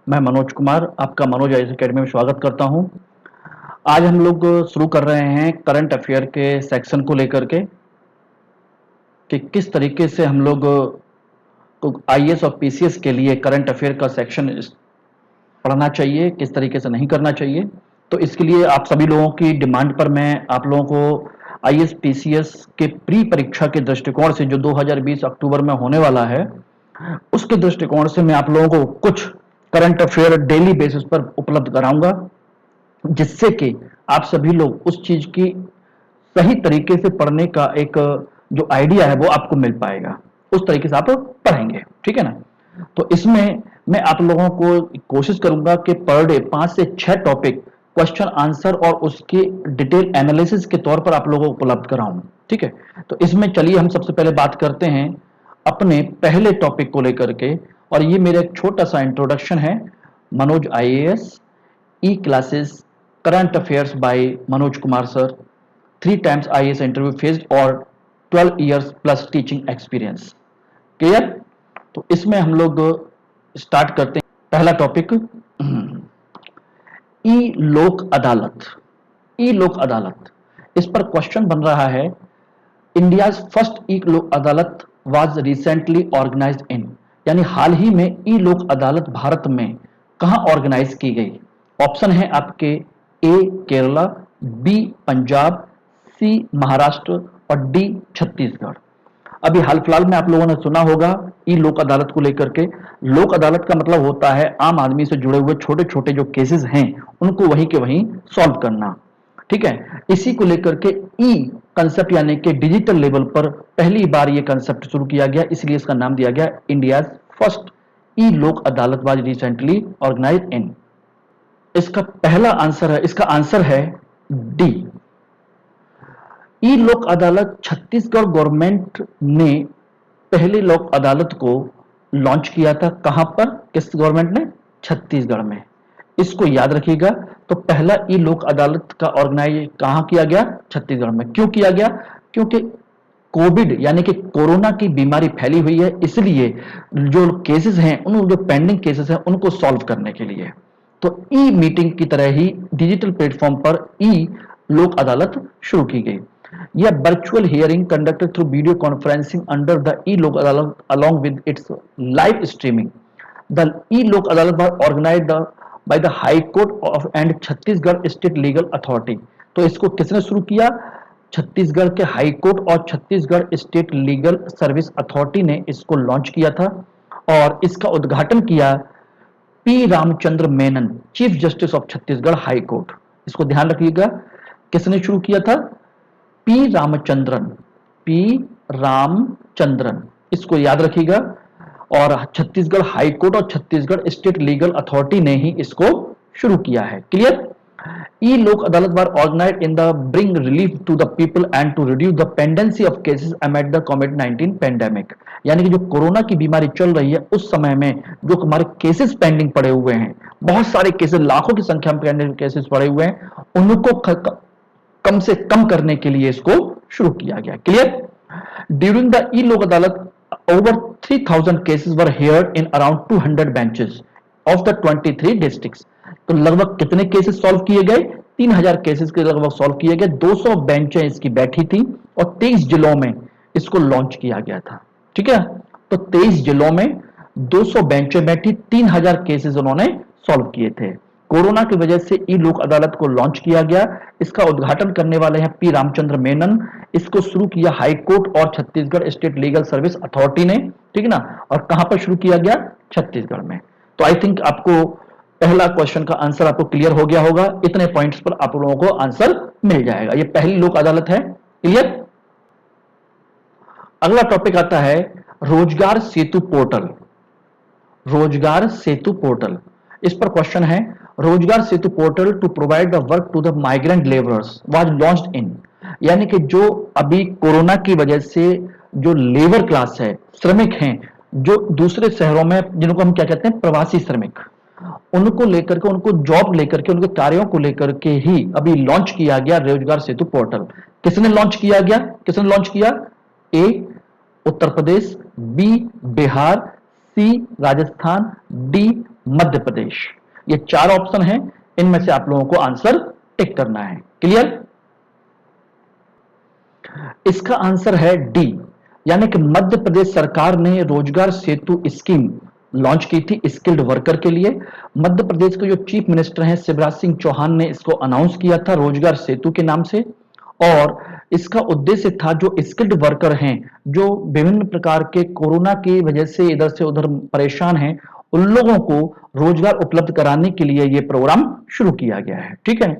मैं मनोज कुमार आपका Manoj IAS academy में स्वागत करता हूं। आज हम लोग शुरू कर रहे हैं करंट अफेयर के सेक्शन को लेकर के कि किस तरीके से हम लोग आईएएस और पीसीएस के लिए करंट अफेयर का सेक्शन पढ़ना चाहिए, किस तरीके से नहीं करना चाहिए। तो इसके लिए आप सभी लोगों की डिमांड पर मैं आप लोगों को आईएएस पीसीएस के प्री परीक्षा के दृष्टिकोण से जो 2020 अक्टूबर में होने वाला है, उसके दृष्टिकोण से मैं आप लोगों को कुछ करंट अफेयर डेली बेसिस पर उपलब्ध कराऊंगा, जिससे कि आप सभी लोग उस चीज की सही तरीके से पढ़ने का एक जो आइडिया है वो आपको मिल पाएगा। उस तरीके से आप पढ़ेंगे, ठीक है ना। तो इसमें मैं आप लोगों को कोशिश करूंगा कि पर डे 5 से 6 टॉपिक क्वेश्चन आंसर और उसकी डिटेल एनालिसिस के तौर पर आप लोगों को उपलब्ध कराऊं, ठीक है। तो इसमें चलिए हम सबसे पहले बात करते हैं अपने पहले टॉपिक को लेकर के, और ये मेरा एक छोटा सा इंट्रोडक्शन है। Manoj IAS e classes current affairs by Manoj Kumar sir, 3 times IAS interview faced और 12 years plus teaching experience. Clear. तो इसमें हम लोग स्टार्ट करते हैं पहला टॉपिक, ई लोक अदालत। ई लोक अदालत, इस पर क्वेश्चन बन रहा है, इंडिया फर्स्ट ई लोक अदालत वाज रिसेंटली ऑर्गेनाइज्ड इन, यानी हाल ही में ई लोक अदालत भारत में कहां ऑर्गेनाइज की गई। ऑप्शन है आपके ए केरला, बी पंजाब, सी महाराष्ट्र और डी छत्तीसगढ़। अभी हाल फिलहाल में आप लोगों ने सुना होगा ई लोक अदालत को लेकर के। लोक अदालत का मतलब होता है आम आदमी से जुड़े हुए छोटे छोटे जो केसेस हैं उनको वहीं के वहीं सॉल्व करना, ठीक है। इसी को लेकर के ई कंसेप्ट यानी कि डिजिटल लेवल पर पहली बार ये कंसेप्ट शुरू किया गया, इसलिए इसका नाम दिया गया इंडिया फर्स्ट ई लोक अदालत वाज रिसेंटली ऑर्गेनाइज्ड इन। इसका पहला आंसर है, इसका आंसर है डी। ई लोक अदालत छत्तीसगढ़ गवर्नमेंट ने पहली लोक अदालत को लॉन्च किया था। कहां पर, किस गवर्नमेंट ने? छत्तीसगढ़ में। इसको याद रखिएगा। तो पहला ई लोक अदालत का ऑर्गेनाइज कहां किया गया? छत्तीसगढ़ में। क्यों किया गया? क्योंकि कोविड यानी कि कोरोना की बीमारी फैली हुई है, इसलिए जो केसेस हैं, उन जो पेंडिंग केसेस हैं उनको सॉल्व करने के लिए। तो ई मीटिंग की तरह ही डिजिटल प्लेटफॉर्म पर ई लोक अदालत शुरू की गई। यह virtual hearing conducted through video conferencing under the e Lok Adalat along with its live streaming. The e-lok adalat was organized by the High Court of and Chhattisgarh state legal authority. तो इसको किसने शुरू किया? छत्तीसगढ़ के हाई कोर्ट और Chhattisgarh state legal service authority ने इसको launch किया था, और इसका उद्घाटन किया P Ramchandra Menon, chief justice of Chhattisgarh high court. इसको ध्यान रखिएगा, किसने शुरू किया था? पी रामचंद्रन, पी रामचंद्रन, इसको याद रखिएगा। और छत्तीसगढ़ हाई कोर्ट और छत्तीसगढ़ स्टेट लीगल अथॉरिटी ने ही इसको शुरू किया है। Clear. E Lok Adalat were organized in the bring relief to the people and to reduce the pendency of cases amid the कोविड-19 पेंडेमिक। यानी कि जो कोरोना की बीमारी चल रही है उस समय में जो हमारे केसेस पेंडिंग पड़े हुए हैं, बहुत सारे केसेस, लाखों की संख्या में पेंडिंग केसेस पड़े हुए हैं, उनको कम से कम करने के लिए इसको शुरू किया गया। Clear. During the e Lok अदालत over 3000 cases were heard in around 200 benches of the 23 districts। तो लगभग कितने केसेस सॉल्व किए गए? 3000 केसेस के लगभग सॉल्व किए गए। 200 बेंचें इसकी बैठी थी और 23 जिलों में इसको लॉन्च किया गया था, ठीक है। तो 23 जिलों में 200 बेंचें बैठी, 3000 केसेस उन्होंने सॉल्व किए थे। कोरोना की वजह से ई लोक अदालत को लॉन्च किया गया। इसका उद्घाटन करने वाले हैं पी रामचंद्र मेनन। इसको शुरू किया हाई कोर्ट और Chhattisgarh state legal service authority ने, ठीक है ना। और कहां पर शुरू किया गया? छत्तीसगढ़ में। तो आई थिंक आपको पहला क्वेश्चन का आंसर आपको क्लियर हो गया होगा। इतने पॉइंट्स पर आप लोगों को आंसर मिल जाएगा। ये पहली लोक अदालत है। क्लियर। अगला टॉपिक आता है रोजगार सेतु पोर्टल। रोजगार सेतु पोर्टल, इस पर क्वेश्चन है, Rozgar Setu portal to provide the work to the migrant labourers was launched in. यानी कि जो अभी कोरोना की वजह से जो लेबर क्लास है, श्रमिक हैं, जो दूसरे शहरों में, जिनको हम क्या कहते हैं, प्रवासी श्रमिक, उनको लेकर के, उनको जॉब लेकर के, उनके कार्यों को लेकर के ही अभी लॉन्च किया गया रोजगार सेतु पोर्टल। किसने लॉन्च किया गया? किसने लॉन्च किया? ए उत्तर प्रदेश, बी बिहार, सी राजस्थान, डी मध्य प्रदेश। ये चार ऑप्शन हैं, इनमें से आप लोगों को आंसर टिक करना है। क्लियर? इसका आंसर है डी, यानी कि मध्य प्रदेश सरकार ने रोजगार सेतु स्कीम लॉन्च की थी स्किल्ड वर्कर के लिए। मध्य प्रदेश के जो चीफ मिनिस्टर हैं शिवराज सिंह चौहान ने इसको अनाउंस किया था रोजगार सेतु के नाम से, और इसका उद्देश्य था जो स्किल्ड वर्कर हैं, जो विभिन्न प्रकार के कोरोना की वजह से इधर से उधर परेशान हैं, उन लोगों को रोजगार उपलब्ध कराने के लिए यह प्रोग्राम शुरू किया गया है। ठीक है।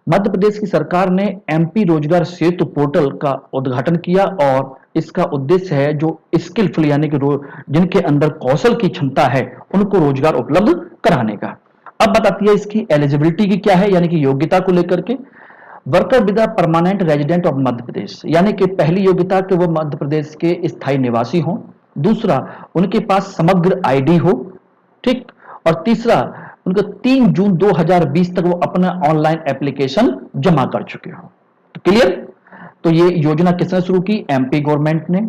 मध्य प्रदेश की सरकार ने एमपी रोजगार सेतु पोर्टल का उद्घाटन किया और इसका उद्देश्य है जो स्किलफुल यानी कि जिनके अंदर कौशल की क्षमता है उनको रोजगार उपलब्ध कराने का। अब बताती है इसकी एलिजिबिलिटी की क्या है, यानी कि योग्यता को लेकर के। Worker with permanent resident of Madhya Pradesh, यानी कि पहली योग्यता कि वो मध्य प्रदेश के स्थायी निवासी हों। दूसरा, उनके पास समग्र आईडी हो। ठीक। और तीसरा, उनका 3 जून 2020 तक वो अपना ऑनलाइन एप्लीकेशन जमा कर चुके हो। तो क्लियर? तो ये योजना किसने शुरू की? एमपी गवर्नमेंट ने।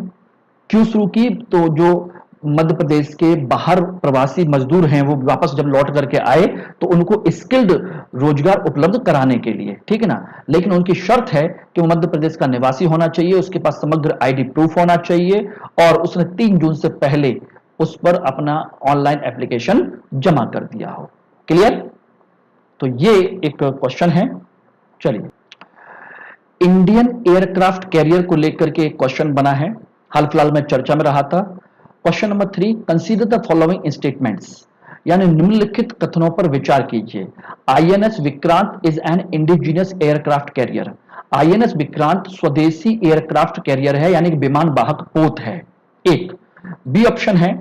क्यों शुरू की? तो जो मध्य प्रदेश के बाहर प्रवासी मजदूर हैं वो वापस जब लौट करके आए तो उनको स्किल्ड रोजगार उपलब्ध कराने के लिए। ठीक है ना। लेकिन उनकी शर्त है कि वो मध्य प्रदेश का निवासी होना चाहिए, उसके पास समग्र आईडी प्रूफ होना चाहिए और उसने 3 जून से पहले उस पर अपना ऑनलाइन एप्लीकेशन जमा कर दिया हो। क्लियर? तो ये एक क्वेश्चन है। चलिए, इंडियन एयरक्राफ्ट कैरियर को लेकर के एक क्वेश्चन बना है, हाल फिलहाल में चर्चा में रहा था। Question number 3, consider the following statements, यानी निम्नलिखित कथनों पर विचार कीजिए। INS Vikrant is an indigenous aircraft carrier. INS Vikrant स्वदेशी एयरक्राफ्ट कैरियर है, यानी कि विमान वाहक पोत है। एक। बी ऑप्शन है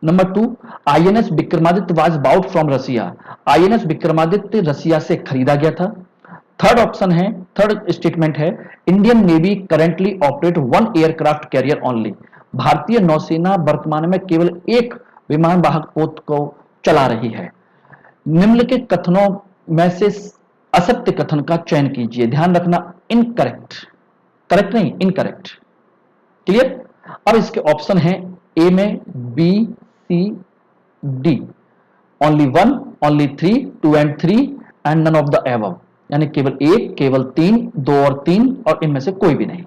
number 2, INS Vikramaditya was bought from Russia. INS Vikramaditya Russia से खरीदा गया था। थर्ड ऑप्शन है, थर्ड स्टेटमेंट है, Indian navy currently operate 1 aircraft carrier only. भारतीय नौसेना वर्तमान में केवल एक विमान वाहक पोत को चला रही है। निम्नलिखित कथनों में से असत्य कथन का चयन कीजिए। ध्यान रखना, इनकरेक्ट, करेक्ट नहीं, इनकरेक्ट। क्लियर? अब इसके ऑप्शन हैं ए में B, C, D. Only 1, only 3, 2 and 3 and none of the above, यानी केवल 1, केवल 3, 2 और 3 और इनमें से कोई भी नहीं।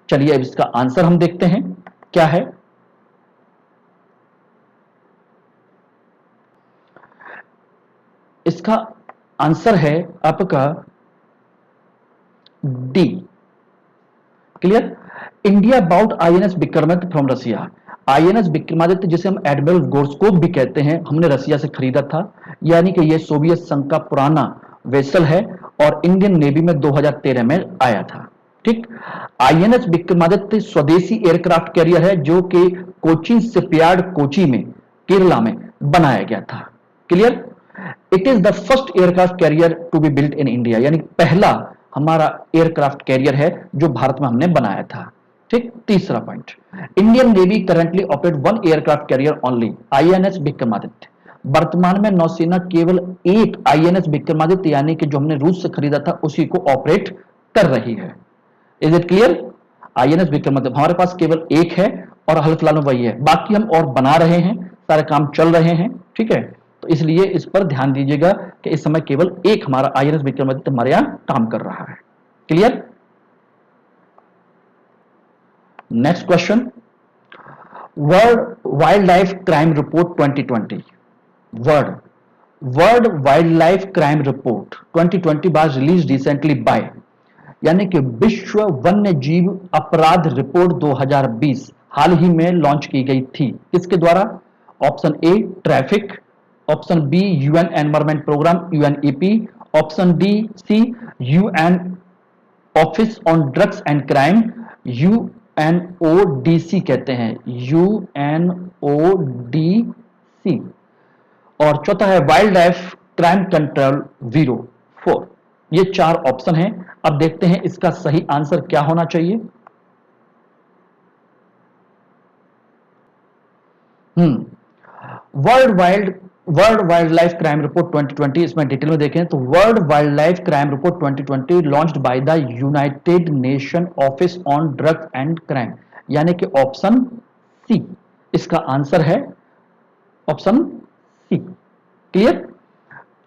चलिए अब इसका आंसर हम देखते हैं क्या है। इसका आंसर है आपका D. Clear? India bought INS Vikramaditya from Russia. INS Vikramaditya जिसे हम एडमिरल गोर्स्कोव भी कहते हैं, हमने रसिया से खरीदा था, यानी कि यह सोवियत संघ का पुराना वेसल है और इंडियन नेवी में 2013 में आया था। ठीक। आईएनएस विक्रमादित्य स्वदेशी एयरक्राफ्ट कैरियर है जो कि कोचीन शिपयार्ड कोची में केरला में बनाया गया था। Clear? It is the first aircraft carrier to be built in India, यानी पहला हमारा एयरक्राफ्ट कैरियर है जो भारत में हमने बनाया था। ठीक। तीसरा point, Indian navy currently operate 1 aircraft carrier only, INS Vikramaditya. वर्तमान में नौसेना केवल एक आईएनएस विक्रमादित्य यानी कि जो हमने रूस से खरीदा था उसी को ऑपरेट कर रही है। Is it clear? INS Vikramaditya हमारे पास केवल एक है और हाल फिलहाल में वही है, बाकी हम और बना रहे हैं, सारे काम चल रहे हैं। ठीक है। तो इसलिए इस पर ध्यान दीजिएगा कि इस समय केवल एक हमारा आईएनएस विक्रमादित्य हमारे यहां काम कर रहा है। Clear? Next question, world wildlife crime report 2020। World wildlife crime report 2020 was release recently by, यानी कि विश्व वन्य जीव अपराध रिपोर्ट 2020 हाल ही में लॉन्च की गई थी। किसके द्वारा? Option A traffic, option B UN environment programme UNEP, option D C UN office on drugs and crime UNODC कहते हैं, यूएनओडीसी, और चौथा है wildlife crime control bureau 4। ये 4 ऑप्शन हैं। अब देखते हैं इसका सही आंसर क्या होना चाहिए। World wildlife crime report 2020, इसमें डिटेल में देखें तो world wildlife crime report 2020 launched by the United Nation office on drugs and crime, यानी कि ऑप्शन सी इसका आंसर है। Option C. क्लियर?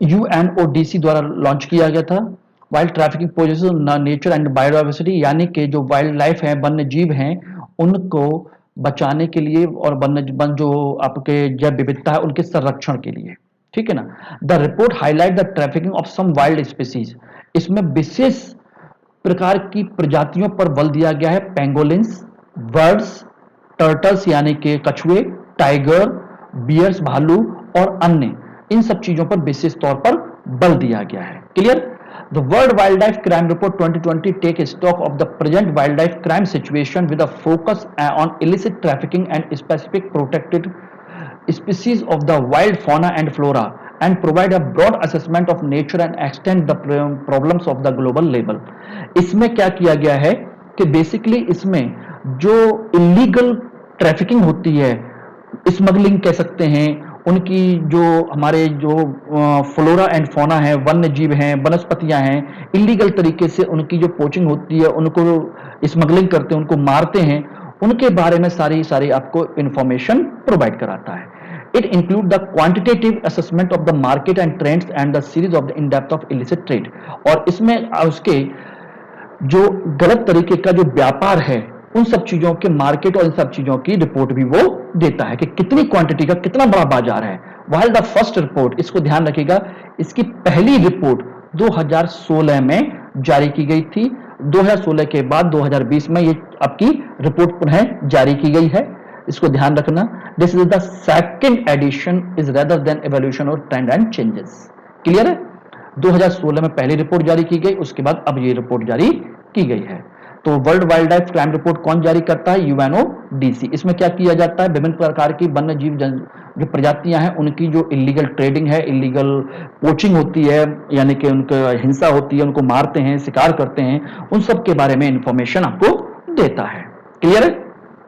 यूएनओडीसी द्वारा लॉन्च किया गया था। Wild trafficking possesses nature and biodiversity, यानी कि जो वाइल्ड लाइफ है, वन्य जीव हैं, उनको बचाने के लिए और वन्य जो आपके जैव विविधता है उनके संरक्षण के लिए। ठीक है ना? The report highlight the trafficking of some wild species, इसमें विशेष प्रकार की प्रजातियों पर बल दिया गया है। पेंगोलिन्स, बर्ड्स, टर्टल्स यानी कि कछुए, टाइगर, बियर्स भालू और अन्य, इन सब चीजों पर विशेष तौर पर बल दिया गया है। Clear? The world wildlife crime report 2020 take stock of the present wildlife crime situation with a focus on illicit trafficking and specific protected species of the wild fauna and flora and provide a broad assessment of nature and extend the problems of the global level। इसमें क्या किया गया है कि basically इसमें जो illegal trafficking होती है, स्मगलिंग कह सकते हैं, उनकी जो हमारे जो फ्लोरा एंड फौना है, वन्य जीव हैं, वनस्पतियां हैं, इलीगल तरीके से उनकी जो पोचिंग होती है, उनको स्मगलिंग करते हैं, उनको मारते हैं, उनके बारे में सारी सारी आपको इंफॉर्मेशन प्रोवाइड कराता है। It include the quantitative assessment of the market and trends and the series of the in depth of illicit trade, और इसमें उसके जो गलत तरीके का जो व्यापार है, उन सब चीजों के मार्केट और इन सब चीजों की रिपोर्ट भी वो देता है कि कितनी क्वांटिटी का कितना बड़ा बाजार है। वाइल द फर्स्ट रिपोर्ट, इसको ध्यान रखिएगा, इसकी पहली रिपोर्ट 2016 में जारी की गई थी। 2016 के बाद 2020 में ये आपकी रिपोर्ट पुनः जारी की गई है, इसको ध्यान रखना। This is the second edition is rather than evolution और ट्रेंड एंड चेंजेस। क्लियर है? 2016 में पहली रिपोर्ट जारी की गई, उसके बाद अब ये रिपोर्ट जारी की गई है। तो world wildlife crime report कौन जारी करता है? यूएनओडीसी। इसमें क्या किया जाता है? विभिन्न प्रकार की वन्य जीव जो प्रजातियां हैं, उनकी जो इलीगल ट्रेडिंग है, इलीगल पोचिंग होती है, यानी कि उनका हिंसा होती है, उनको मारते हैं, शिकार करते हैं, उन सब के बारे में इंफॉर्मेशन आपको देता है। क्लियर है?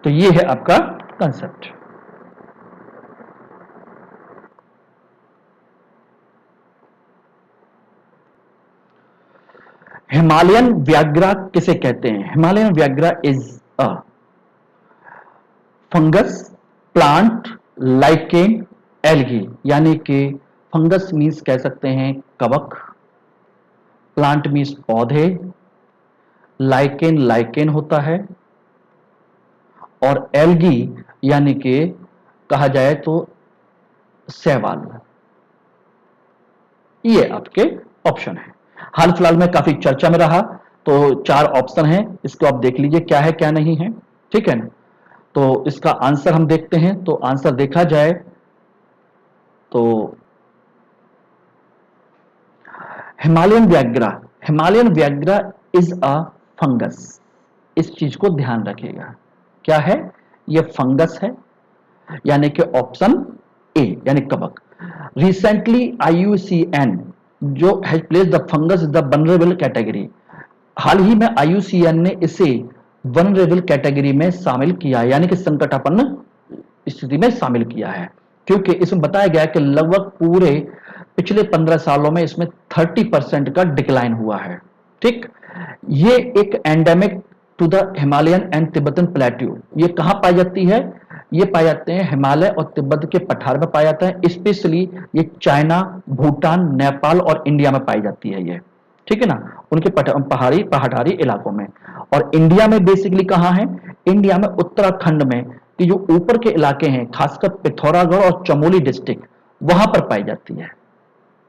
तो ये है आपका कंसेप्ट। हिमालयन व्याघ्रा किसे कहते हैं? Himalayan Viagra is a fungus, plant, lichen, algae, यानी कि फंगस मीन्स कह सकते हैं कवक, प्लांट मीन्स पौधे, लाइकेन लाइकेन होता है, और एल्गी यानी कि कहा जाए तो शैवाल। ये आपके ऑप्शन है। हाल फिलहाल में काफी चर्चा में रहा, तो 4 ऑप्शन है, इसको आप देख लीजिए क्या है क्या नहीं है। ठीक है ना? तो इसका आंसर हम देखते हैं। तो आंसर देखा जाए तो Himalayan Viagra is a fungus. इस चीज को ध्यान रखिएगा, क्या है? ये फंगस है, यानी कि ऑप्शन ए यानी कवक। रिसेंटली आईयूसीएन जो has placed the fungus the vulnerable category, हाल ही में आईयूसीएन ने इसे वनरेबल कैटेगरी में शामिल किया है, यानी कि संकटापन्न स्थिति में शामिल किया है, क्योंकि इसमें बताया गया है कि लगभग पूरे पिछले 15 सालों में इसमें 30% का डिक्लाइन हुआ है। ठीक, ये एक endemic to the Himalayan and Tibetan plateau. ये कहां पाई जाती है? ये पाए जाते हैं हिमालय और तिब्बत के पठार में पाया जाता है। स्पेशली ये चाइना, भूटान, नेपाल और इंडिया में पाई जाती है ये। ठीक है ना? उनके पहाड़ी इलाकों में। और इंडिया में बेसिकली कहां है? इंडिया में उत्तराखंड में कि जो ऊपर के इलाके हैं, खासकर पिथौरागढ़ और चमोली डिस्ट्रिक्ट, वहां पर पाई जाती है।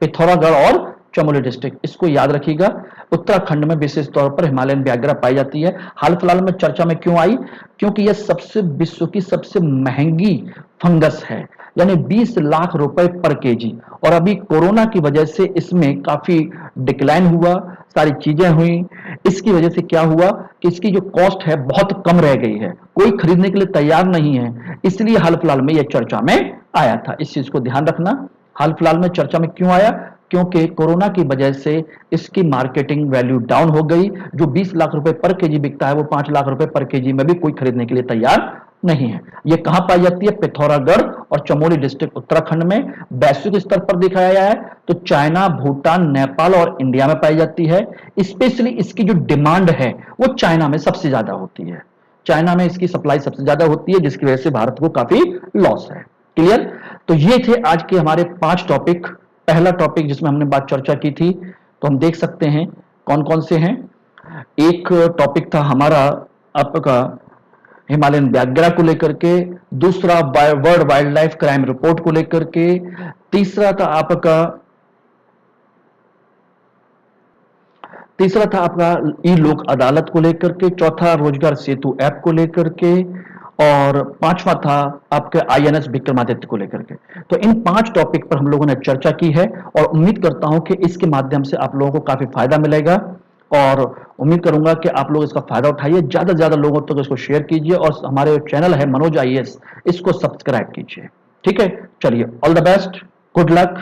पिथौरागढ़ और चमोली डिस्ट्रिक्ट, इसको याद रखिएगा। उत्तराखंड में विशेष तौर पर हिमालयन व्याघ्रा पाई जाती है। हाल फिलहाल में चर्चा में क्यों आई? क्योंकि यह विश्व की सबसे महंगी फंगस है, यानी 20 लाख रुपए पर केजी। और अभी कोरोना की वजह से इसमें काफी डिक्लाइन हुआ, सारी चीजें हुई। इसकी वजह से क्या हुआ कि इसकी जो कॉस्ट है बहुत कम रह गई है, कोई खरीदने के लिए तैयार नहीं है, इसलिए हाल फिलहाल में यह चर्चा में आया था। इस चीज को ध्यान रखना। हाल फिलहाल में चर्चा में क्यों आया? क्योंकि कोरोना की वजह से इसकी मार्केटिंग वैल्यू डाउन हो गई। जो 20 लाख रुपए पर केजी बिकता है, वो 5 लाख रुपए पर केजी में भी कोई खरीदने के लिए तैयार नहीं है। ये कहां पाई जाती है? पिथौरागढ़ और चमोली डिस्ट्रिक्ट उत्तराखंड में। वैश्विक स्तर पर देखा गया है तो चाइना, भूटान, नेपाल और इंडिया में पाई जाती है। स्पेशली इसकी जो डिमांड है वो चाइना में सबसे ज्यादा होती है। चाइना में इसकी सप्लाई सबसे ज्यादा होती है, जिसकी वजह से भारत को काफी लॉस है। क्लियर? तो ये थे आज के हमारे 5 टॉपिक। पहला टॉपिक जिसमें हमने बात चर्चा की थी, तो हम देख सकते हैं कौन कौन से हैं। एक टॉपिक था हमारा आपका हिमालयन व्याघ्रा को लेकर के, दूसरा world wildlife crime report को लेकर के, तीसरा था आपका ई लोक अदालत को लेकर के, चौथा रोजगार सेतु ऐप को लेकर के, और पांचवा था आपके आईएनएस विक्रमादित्य को लेकर के। तो इन 5 टॉपिक पर हम लोगों ने चर्चा की है और उम्मीद करता हूं कि इसके माध्यम से आप लोगों को काफी फायदा मिलेगा, और उम्मीद करूंगा कि आप लोग इसका फायदा उठाइए, ज्यादा से ज्यादा लोगों तक इसको शेयर कीजिए, और हमारे चैनल है मनोज आईएएस, इसको सब्सक्राइब कीजिए। ठीक है, चलिए, all the best, good luck.